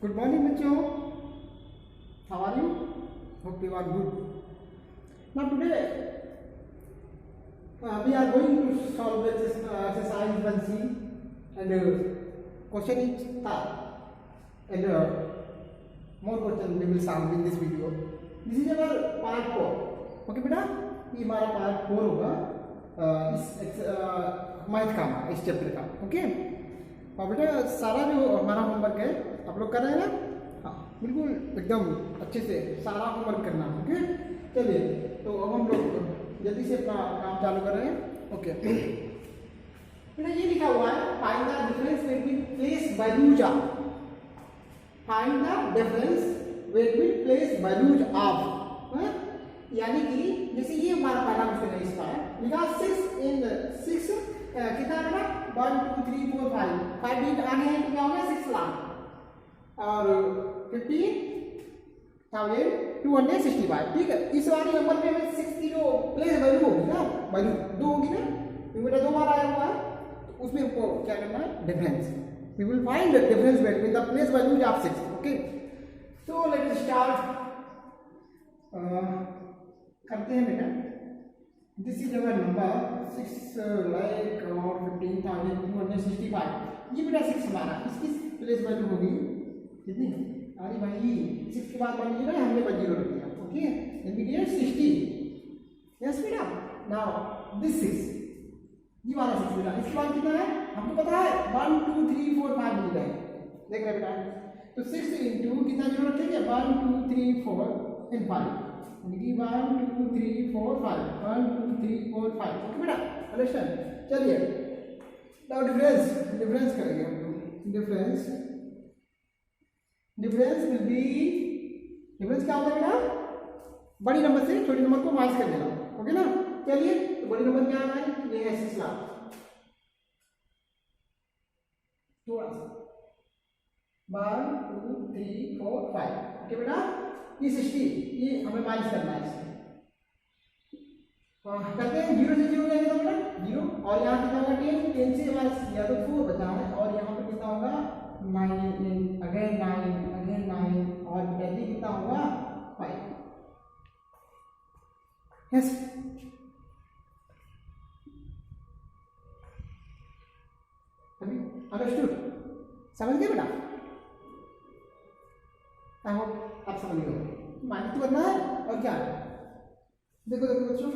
Good morning, bachcho. How are you? Hope you are good. Now today we are going to solve this exercise 1C and question is third and more question we will solve in this video. This is our part 4. Okay बेटा, ये हमारा part 4 होगा इस math का, इस chapter का. Okay और बेटा सारा जो हमारा होमवर्क है आप लोग कर रहे हैं ना? हाँ बिल्कुल एकदम अच्छे से सारा होमवर्क करना. ओके चलिए तो अब हम लोग जल्दी से अपना काम चालू कर रहे हैं. ओके बेटा ये लिखा हुआ है find the difference between place values of. Find the difference between place values of. यानी कि जैसे ये हमारा पहला क्वेश्चन है, इसका लिखा 6 इन 6 कितना है ना 1 2 3 4 5 5 डिजिट आगे हैं तो क्या हो गया 6 लाख और 15,265. ठीक है, इस वाले नंबर में हमें 6 की जो प्लेस वैल्यू होगी ना, वैल्यू 2 होगी ना, क्योंकि बेटा 2 बार आया हुआ है तो उसमें हमको क्या करना है difference. We will find the difference between the place values of 6. Okay so let us start. करते हैं बेटा. This is our number 6,15,265. ये बेटा 6 हमारा इसकी प्लेस वैल्यू होगी कितनी? अरे भाई 6 के बाद मान लीजिए ना हमने 0 रख दिया. Okay then we get 60. Yes बेटा. नाउ दिस 6 ये वाला 6 बेटा, इसके बाद कितना है हमको पता है 1 2 3 4 5 मिल गए. देख रहे बेटा तो 6 इंटू कितना जीरो रखेंगे 1 2 3 4 एंड 5. 1 2 3 4 5 1 2 3 4 5. ओके बेटा अंडरस्टैंड. चलिए नाउ डिफरेंस करेंगे हम लोग. डिफरेंस विल बी, डिफरेंस क्या होता है बेटा बड़ी नंबर से छोटी नंबर को माइनस कर देना. ओके ना. चलिए तो बड़ी नंबर क्या है ये है 6 लाख. थोड़ा सा 1 2 3 4 5. ओके बेटा ये 60 ये हमें माइनस करना है इससे. करते हैं 0 से 0 जाएगा तो बेटा 0 और यहाँ कितना होगा 10 से हमारा या तो 4 बचा है और यहाँ पे कितना होगा 9 अगेन 9 और बेटा कितना होगा 5. यस अभी अंडरस्टूड. समझ गए बेटा? आई होप आप समझ गए. माइनस तो करना है और क्या है. देखो बच्चों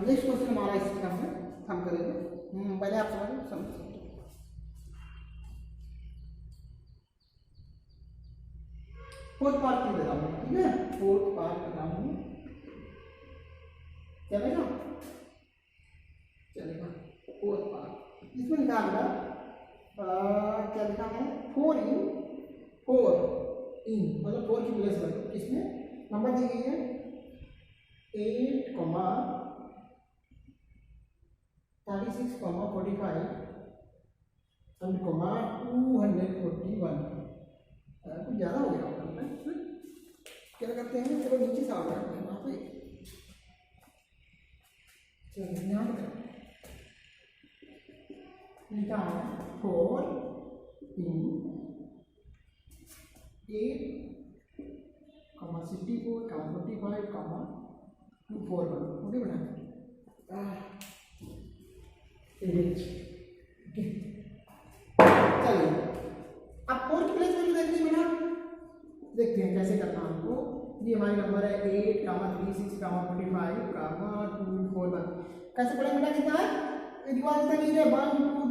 नेक्स्ट क्वेश्चन हमारा इसी का है, हम करेंगे. पहले आप समझ फोर्थ पार्ट की बता हूँ. ठीक है फोर्थ पार्ट बता हूँ चलेगा. फोर्थ पार्ट इसमें लिखा है क्या लिखा है 4 इन 4 इन मतलब 4 की प्लेस वैल्यू किसमें नंबर दी गई है 8, 36, 45 एंड 241. कुछ ज़्यादा हो गया होगा. क्या करते हैं चलो नीचे से आ रहा है वहाँ पे. चलो यहाँ पर लिखा है 4 इन 8, 64, 45, 241. ओके बेटा चलिए अब फोर्थ प्लेस वैल्यू देखते हैं बेटा. देखते हैं कैसे करना हमको. ये हमारी नंबर है 8, 36, 45, 241. कैसे पढ़ेंगे बेटा कितना है 1 2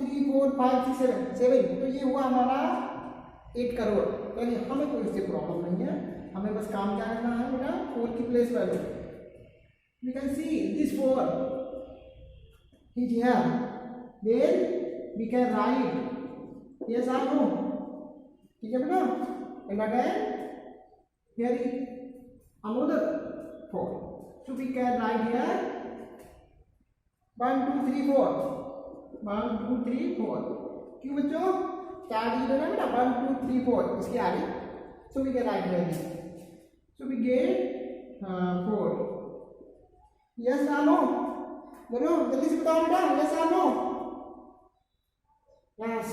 3 4 5 6 7. तो ये हुआ हमारा 8 करोड़. यानी हमें कोई इससे प्रॉब्लम नहीं है, हमें बस काम क्या करना है बेटा 4 की place value. We can see this 4 is here, then we can write yes or no. ठीक है बेटा. and again here is another 4, so we can write here 1 2 3 4 1 2 3 4. क्यों बच्चों 4 डिजिट है बेटा 1 2 3 4 इसके आगे. so we can write here, so we get 4. yes or no बोलो जल्दी से बताओ बेटा. yes or no. yes.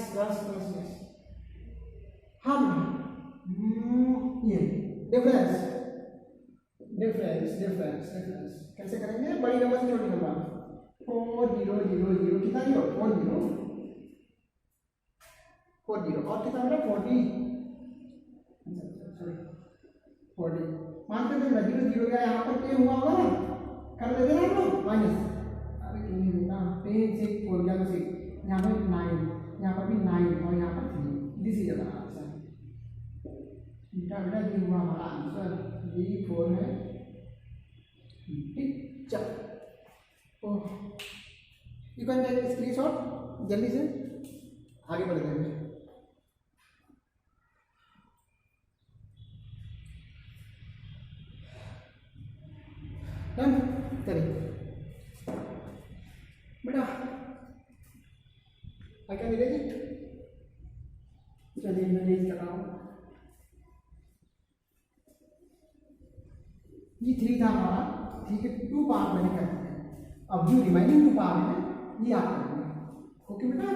हम ये डिफरेंस डिफरेंस डिफरेंस डिफरेंस कैसे करेंगे? बड़ी नंबर से छोटी नंबर 4000 कितना जीरो 40 और कितना मेरा 40 सॉरी 40 मान के देखना 0 0 गया यहाँ पर क्या हुआ होगा ना कर लेते हैं हम लोग माइनस। अरे क्यों नहीं होगा 10 6 4 गया तो 6 यहाँ पर 9 यहाँ पर भी 9 और यहाँ पर 3 दिस इज द आंसर। बेटा ये हुआ हमारा आंसर D4 है। ठीक चल oh you can take screenshot जल्दी से आगे बढ़ जाएंगे। डन चलिए बेटा आई कैन इरेज इट। चलिए मैं इरेज कर रहा हूँ। ये 3 था हमारा ठीक है 2 पार्ट मैंने कर दिया। अब जो रिमाइनिंग 2 पार्ट है ये आप करेंगे। ओके बेटा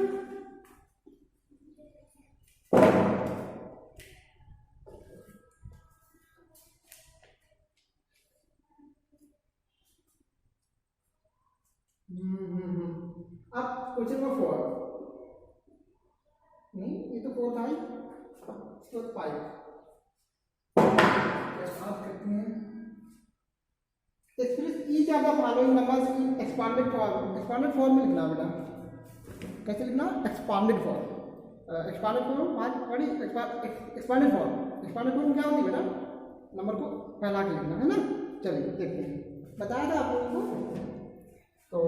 अब क्वेश्चन नंबर 4 नहीं ये तो 4 था ही इसको 5 आप करते हैं express each of the following numbers in expanded form में लिखना बेटा। कैसे लिखना? एक्सपांडेड फॉर्म एक्सपांडेड फॉर्म क्या होती है बेटा? नंबर को फैला के लिखना है ना। चलिए देखते हैं बताया था आप लोगों को। तो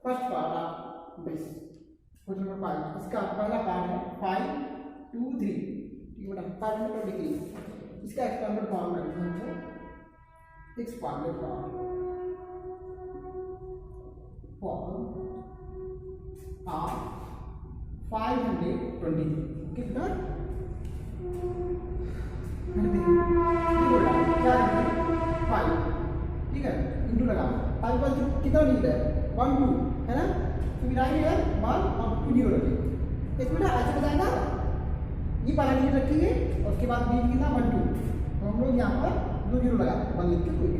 first part of this question number 5 इसका पहला पार्ट है 5 2 3 ठीक है बेटा 523 इसका एक्सपांडेड फॉर्म में लिखना है। एक्सपांडेड फॉर्म ऑफ 523 कितना क्या 5 ठीक है इंटू लगा 5 पर कितना लिख रहा है 1 2 है ना। तो फिर आगे 1 और 2 0 रखेंगे। एक मिनट ऐसे बताएगा ये पहला डिजिट रखेंगे और उसके बाद बीच कितना 1 2 तो हम लोग यहाँ पर 2 0 लगा 1 लिख के 2 0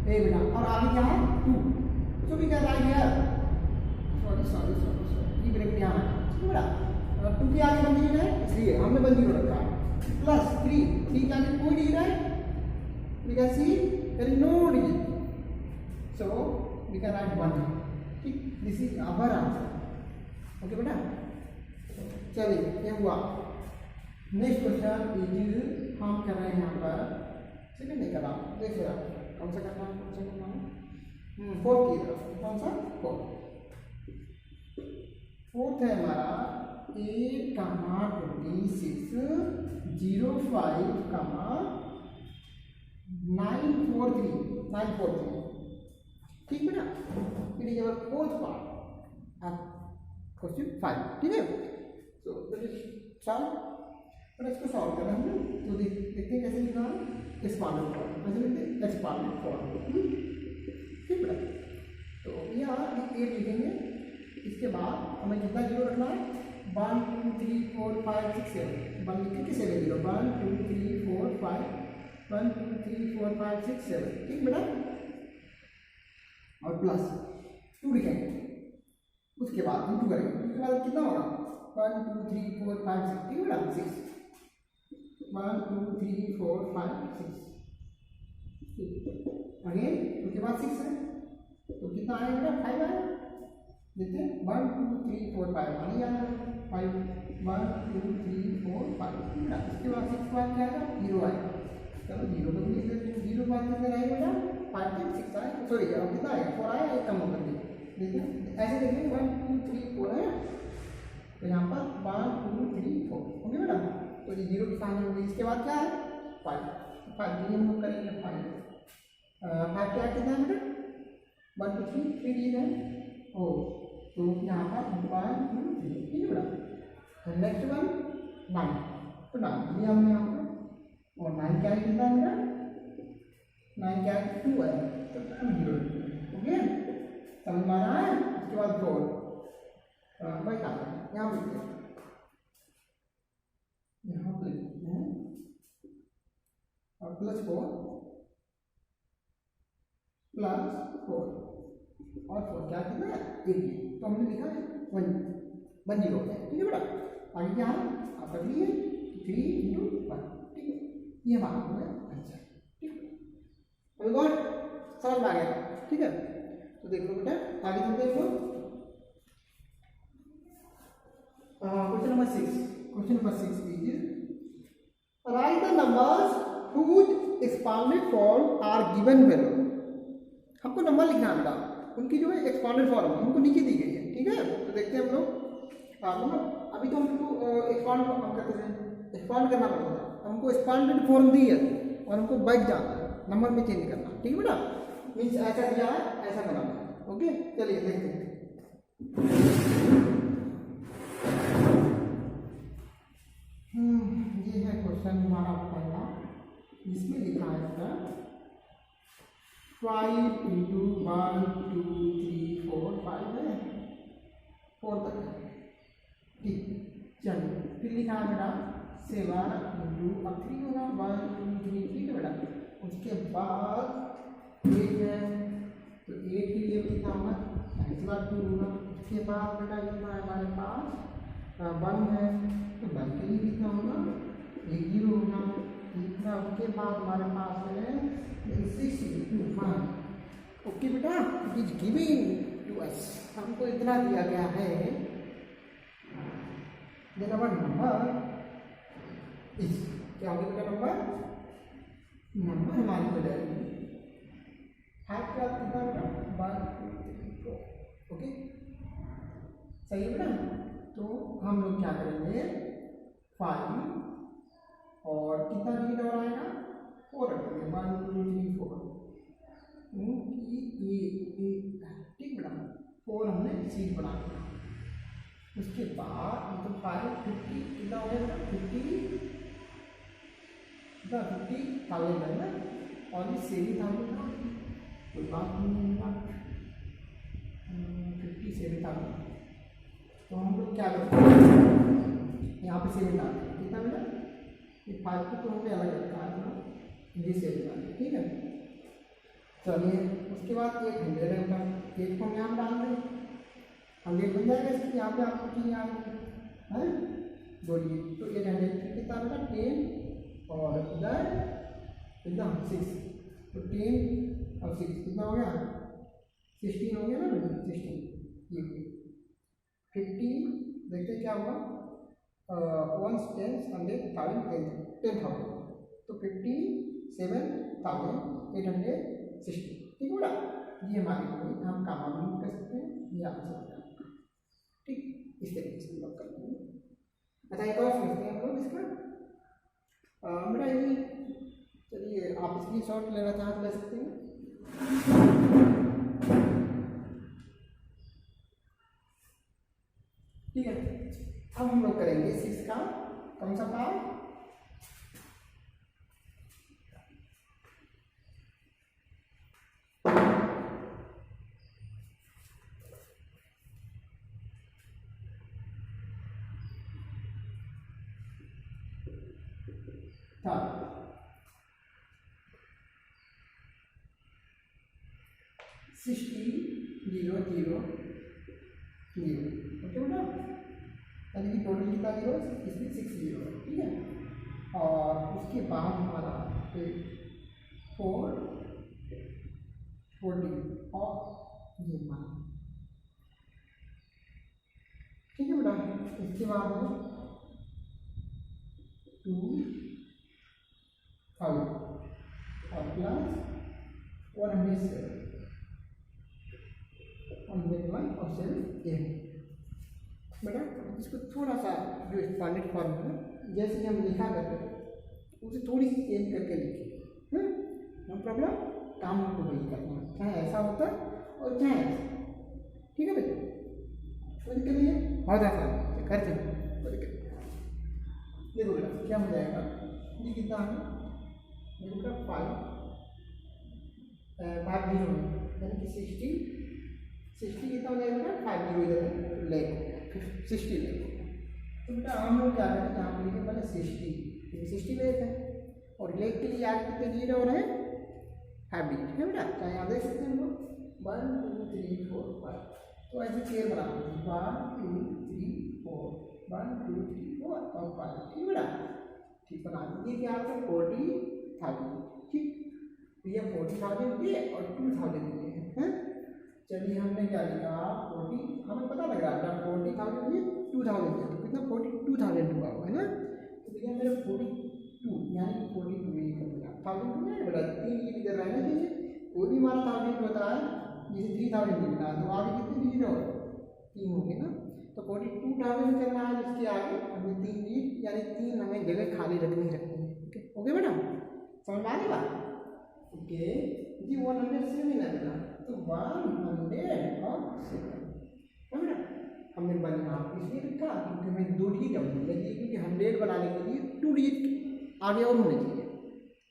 ए बेटा और आगे क्या है 2 तो भी क्या आएगा सॉरी ये ब्रेक यहाँ है ठीक है बेटा। 2 के आगे 1 डिजिट है इसलिए हमने 1 0 रखा है प्लस 3 के आगे कोई डिजिट है we can see there is no digit so we can write 1 ठीक this is our answer okay बेटा। चलिए ये हुआ। नेक्स्ट क्वेश्चन इज हम कर रहे हैं यहाँ पर सेकंड नहीं कर रहा हूँ देख रहा कौन सा करना है कौन सा करना है 4 की तरफ कौन सा 4th है हमारा 8 26 05 943 ठीक है ना। It is our 4th part of question 5 ठीक है। सो दैट इज सॉल्व और इसको सॉल्व करना है तो देखते हैं कैसे लिखना है एक्सपांडेड फॉर्म ऐसे लिखते हैं एक्सपांडेड फॉर्म ठीक है। तो यहाँ 8 लिखेंगे इसके बाद हमें कितना जीरो रखना है 1 2 3 4 5 6 7 1 लिख के 7 जीरो 1 2 3 4 5 1 2 3 4 5 6 7 ठीक बेटा और प्लस 2 लिखेंगे उसके बाद इंटू करेंगे उसके बाद कितना होगा 1 2 3 4 5 6 ठीक बेटा 6 1 2 3 4 5 6 अगेन उसके बाद 6 है तो कितना आएगा बेटा 5 आएगा देखते हैं 1 2 3 4 5 मानी जाना 5 1 2 3 4 5 इसके बाद 6 बाद क्या आएगा 0 आएगा चलो 0 को लिख लेते हैं 0 बाद कितना आएगा बेटा 5 6 आएगा सॉरी अब कितना आएगा 4 आया एक कम होकर देखिए ऐसे देखिए 1 2 3 4 है तो यहाँ पर 1 2 3 4 ओके बेटा तो ये 0 की सामने होगी इसके बाद क्या है 5 5 हम लोग करेंगे 5 क्या कितना है बेटा 1 2 3 3 डिजिट है ओ तो यहाँ पर 1 2 3 ठीक है बेटा नेक्स्ट वन 9 तो 9 ये हमने यहाँ पर और 9 क्या कितना है बेटा 9 क्या 2 है तो 2 0 ओके समझ में आ रहा है। उसके बाद 4 वही काम है यहाँ पे +4 +4 और 4 क्या कितना है 80, तो हमने लिखा है 1 0 है। ठीक है बेटा, आगे क्या है आप कर लिए 3 × 1। ठीक है, ये हमारा है आंसर। ठीक है, गॉट समझ में आ गया। ठीक है, तो देख लो बेटा आगे तुम देख लो question number 6। Question number 6 is write the numbers whose expanded form are given below। हमको नंबर लिखना है बेटा, उनकी जो है एक्सपांडेड फॉर्म हमको नीचे दी गई है। ठीक है, तो देखते हैं हम लोग। नंबर अभी तो हमको एक्सपांड हम करते हैं, एक्सपांड करना पड़ता है, हमको एक्सपांडेड फॉर्म दी है और हमको बैठ जाना है, नंबर में चेंज करना। ठीक है बेटा, मीन्स ऐसा दिया है ऐसा बनाना है। ओके, चलिए देखते हैं। ये है क्वेश्चन हमारा पहला, इसमें लिखा है इसका 5 × 1 2 3 4 5 है, 4 तक है। ठीक, चलिए फिर लिखा है बेटा 7 × अब 3 होगा 1 2 3। ठीक है बेटा, उसके बाद 8 है, तो 8 के लिए कितना होगा इसके बाद 2 होगा। उसके बाद बेटा कितना है हमारे पास 1 है, तो 1 के लिए कितना होगा 1 0 होगा। इतना उसके बाद हमारे पास है 6 × 1। ओके बेटा, it is giving to us, हमको इतना दिया गया है। देन अवर नंबर इज क्या होगा बेटा, नंबर हमारी हो जाएगी 5 के बाद कितना बेटा 1 2 3 4। ओके, सही है बेटा। तो हम लोग क्या करेंगे 5 और कितना डिजिट और आएगा 4 रखेंगे 1 2 3 4 क्योंकि ये ठीक बेटा 4 हमने सीट बना दिया। उसके बाद मतलब 5 50 कितना हो गया 50 कितना 50 ताले करना और ये सेवी ताले का कोई बात नहीं है 50 सेवी ताले। तो हम लोग क्या करते हैं यहाँ पे सेवी डालते हैं कितना बेटा ये 5 को तो हमें अलग रखा है ना, ये सेवी डालते। ठीक है, चलिए उसके बाद 100 है बेटा, 1 को हम यहाँ डाल दें 100 बन जाएगा। इसके यहाँ पे आपको चीज यहाँ है बोलिए, तो 800 कितना बेटा 10 और इधर कितना 6, तो 10 और 6 कितना हो गया 16 हो गया ना बेटा 16। ये 50 देखते क्या हुआ 1 10 100 1000 10,000, तो 57,860। ठीक है बेटा, ये हमारी कोई हम कामा भी कर सकते हैं या आंसर। ठीक, इस तरीके से हम लोग करते हैं। अच्छा एक और समझते हैं हम लोग इसका बेटा ये, चलिए आप इसकी शॉर्ट लेना चाहें तो ले सकते हैं। ठीक है, अब हम लोग करेंगे 6 का कौन सा पार्ट था 60 0 0 0। ओके बेटा, यानी कि टोटल कितना जीरो इसमें 6 जीरो है। ठीक है, और उसके बाद हमारा 4 40 और ये मान। ठीक है बेटा, इसके बाद है 2000 और प्लस 107 101 और 7 ये बेटा। इसको थोड़ा सा जो एक्सपांडेड फॉर्म है जैसे कि हम लिखा करते थे उसे थोड़ी सी चेंज करके लिखिए, नो प्रॉब्लम। काम हमको वही करना है, चाहे ऐसा होता और चाहे ऐसा। ठीक है बेटा, कोई दिक्कत नहीं है, बहुत आसान करते हैं, कोई दिक्कत नहीं। देखो बेटा क्या हो जाएगा, ये कितना है देखो बेटा 5 जीरो यानी कि 60 कितना हो जाएगा बेटा 5 जीरो इधर ले 60 ले। तो बेटा हम लोग क्या करें यहाँ पे लिखे पहले 60 ले लेते हैं और लेग के लिए आगे कितने डिजिट और है 5 डिजिट है बेटा, क्या याद देख सकते हैं हम लोग 1 2 3 4 5। तो ऐसे चेयर बना 1 2 3 4 1 2 3 4 और 5, ठीक बेटा, ठीक बना दीजिए। क्या आपका 40,000, ठीक, तो ये 40,000 ये और 2,000 ये है। चलिए हमने क्या लिखा 40, हमें पता लग रहा था 40,000 ये 2,000 है, तो कितना 42,000 हुआ है ना। तो भैया मेरे 42 यानी 42 ये कर दिया 1000 में बेटा, 3 ये इधर रहना चाहिए। कोई भी हमारा 1000 होता है जैसे 3000 लिखना है तो आगे कितने डिजिट और 3 होंगे ना, तो 42,000 करना है जिसके आगे हमें 3 डिजिट यानी 3 हमें जगह खाली रखनी है। ओके ओके बेटा, समझ में आ रही बात? ओके जी 100 से भी ना बेटा, तो 100 और 7 है बेटा। हमने बन यहाँ इसलिए लिखा क्योंकि हमें 2 डिजिट और लगी, क्योंकि 100 बनाने के लिए 2 डिजिट आगे और होने चाहिए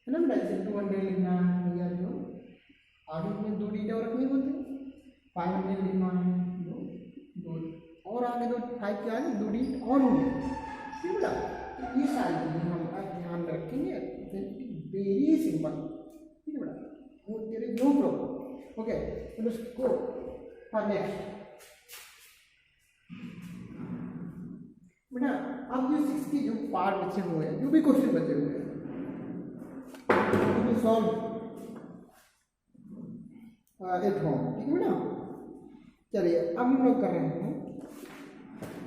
है ना बेटा। जैसे 200 लिखना है या जो आगे में 2 डिजिट और रखने बोलते हैं, 500 लिखना है 2 और आगे 2 5 के आगे 2 डिजिट और होंगे, ठीक बेटा। तो ये सारी चीज़ें हम ध्यान रखेंगे, वेरी सिंपल, ठीक है बेटा, there is no problem. Okay let's go for next बेटा। अब जो 6 के जो पार्ट बचे हुए हैं, जो भी क्वेश्चन बचे हुए हैं सॉल्व एट होम, ठीक है बेटा। चलिए अब हम लोग कर रहे हैं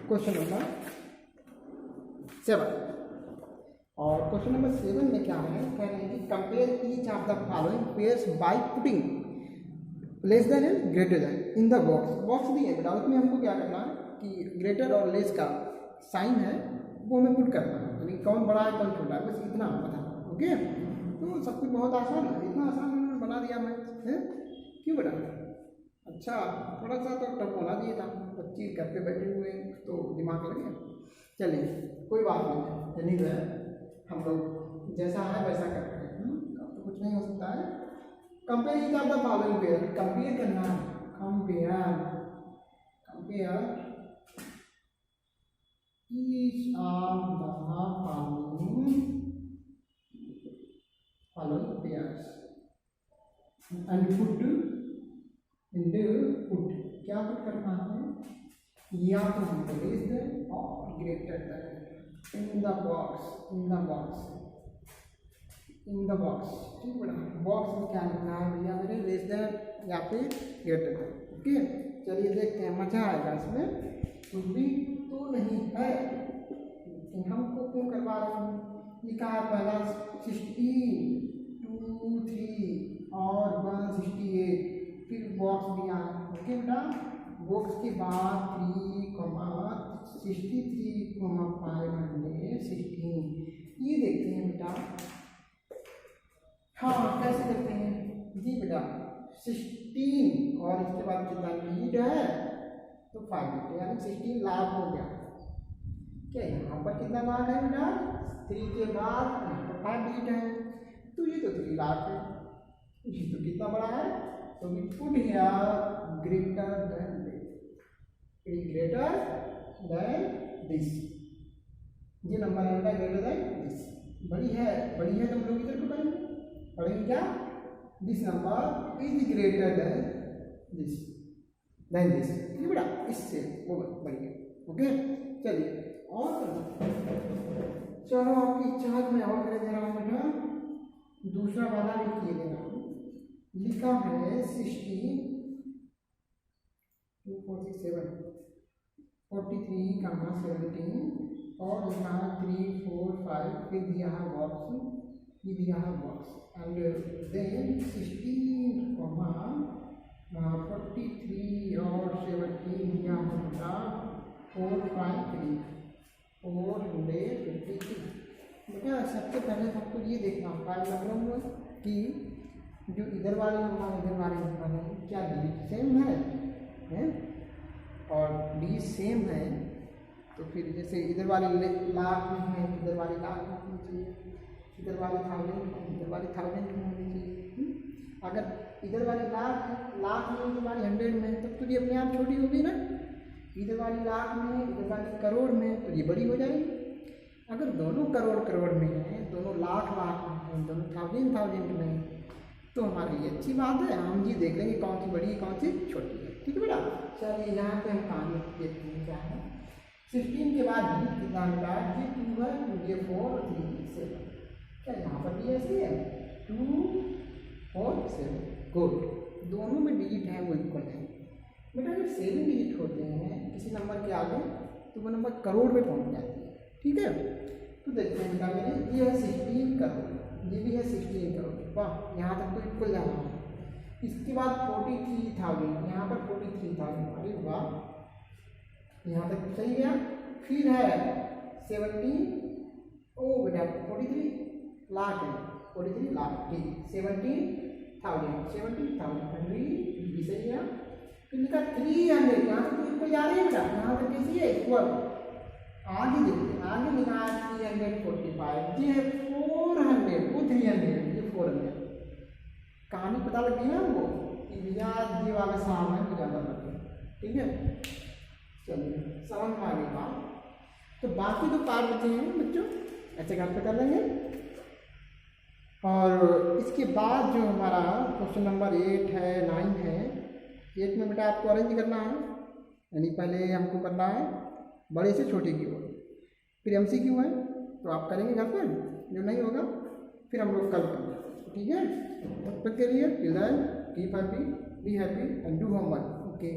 क्वेश्चन नंबर 7, और क्वेश्चन नंबर 7 में क्या है, कह रहे हैं कि compare each of the following pairs by putting less than and greater then in the box. Box दिए बेटा, उसमें हमको क्या करना है कि ग्रेटर और लेस का साइन है वो हमें पुट करना है, यानी कौन बड़ा है कौन छोटा है, बस इतना पता। ओके तो सब कुछ बहुत आसान है, इतना आसान उन्होंने बना दिया मैथ है, क्यों बेटा? अच्छा थोड़ा सा तो टफ होना चाहिए था, बच्चे घर पे बैठे हुए तो दिमाग लगे। चलिए कोई बात नहीं, यानी जो है हम लोग जैसा है वैसा करते हैं, तो कुछ नहीं हो सकता है। Compare each of the following pair, compare करना है, compare each of the following pairs and put क्या पुट करना है, या तो हम लेस देन और greater then in the box, ठीक है बेटा। बॉक्स में क्या लिखना है भैया मेरे, लेस देन या फिर ग्रेटर देन। ओके चलिए देखते हैं, मजा आएगा इसमें, कुछ भी तो नहीं है लेकिन हमको क्यों करवा रहे हैं। लिखा है पहला 16 2 3 और 168, फिर बॉक्स दिया है। ओके बेटा, बॉक्स के बाद 3,63, 516, ये देखते हैं बेटा। हाँ कैसे करते हैं जी बेटा, 16 और इसके बाद कितना लीड है तो 5 डिजिट यानी 16 लाख हो गया। क्या यहाँ पर कितना लाख है बेटा, 3 के बाद 5 डिजिट है, तो ये तो 3 लाख है, ये तो कितना बड़ा है, तो we put here greater than this, ये नंबर है ग्रेटर देन दिस, बड़ी है तो हम लोग इधर को पढ़ेंगे क्या, this number is greater than this, ये बेटा इससे वो बड़ी है। ओके चलिए और चलो आपकी इच्छा में और कर दे रहा हूँ बेटा, दूसरा वाला भी किए दे रहा हूँ। लिखा है 16 2 4 6 7 43 17 और लिखा है 3 4 5, फिर दिया है बॉक्स, एंड देन 16 43 और 17 दिया होगा 453 453। बेटा सबसे पहले सबको ये देखना होगा कि जो इधर वाले नंबर क्या डी सेम है और डी सेम है, तो फिर जैसे इधर वाले लाख में है, इधर वाले लाख में होनी चाहिए, इधर वाले 1000 इधर वाले 1000 में होनी चाहिए। अगर इधर वाली लाख में इधर वाली 100 में, तब तो ये अपने आप छोटी होगी ना, इधर वाली लाख में इधर वाली करोड़ में, तो ये बड़ी हो जाएगी। अगर दोनों करोड़ में है, दोनों लाख में इन दोनों 1000 में, तो हमारे लिए अच्छी बात है। हम ये देख लेंगे कौन सी बड़ी है कौन सी छोटी है। ठीक है बेटा, चलिए यहाँ पे हम कहानी देखते हैं क्या है। 16 के बाद भी कितना मिला, ये 2 है, ये 4 और 3 7। क्या यहाँ पर भी ऐसे है 2 4 7, गुड, दोनों में डिजिट है वो इक्वल है। बेटा जब 7 डिजिट होते हैं किसी नंबर के आगे तो वो नंबर करोड़ में पहुँच जाती है। ठीक है, तो देखते हैं बेटा मेरे, ये है 16 करोड़, ये भी है 16 करोड़, वाह यहाँ तक तो इक्वल जा रहा है। इसके बाद 43,000, यहाँ पर 43,000, अरे वाह यहाँ तक सही गया। फिर है 17, ओ बेटा 43 लाख है, 43 लाख, ठीक, 17,000 भी सही है। फिर लिखा 300, यहाँ तक तो इक्वल जा रही है बेटा, यहाँ तक कैसी है इक्वल। आगे देखिए, आगे लिखा है 345, ये है 400, वो 300, ये 400। कहानी पता लग गई है हमको कि भैया ये वाला सामान है ज़्यादा लगे। ठीक है, चलिए समझ में आ गई बात। तो बाकी तो पार्ट बचे हैं बच्चों, ऐसे घर पे कर लेंगे। और इसके बाद जो हमारा क्वेश्चन नंबर 8 है 9 है, 8 में बेटा आपको अरेंज करना है, यानी पहले हमको करना है बड़े से छोटे की ओर, फिर MCQ है तो आप करेंगे घर पर, जो नहीं होगा फिर हम लोग कल करेंगे। ठीक है, तब तक के लिए till then keep happy, be happy and do homework. Okay.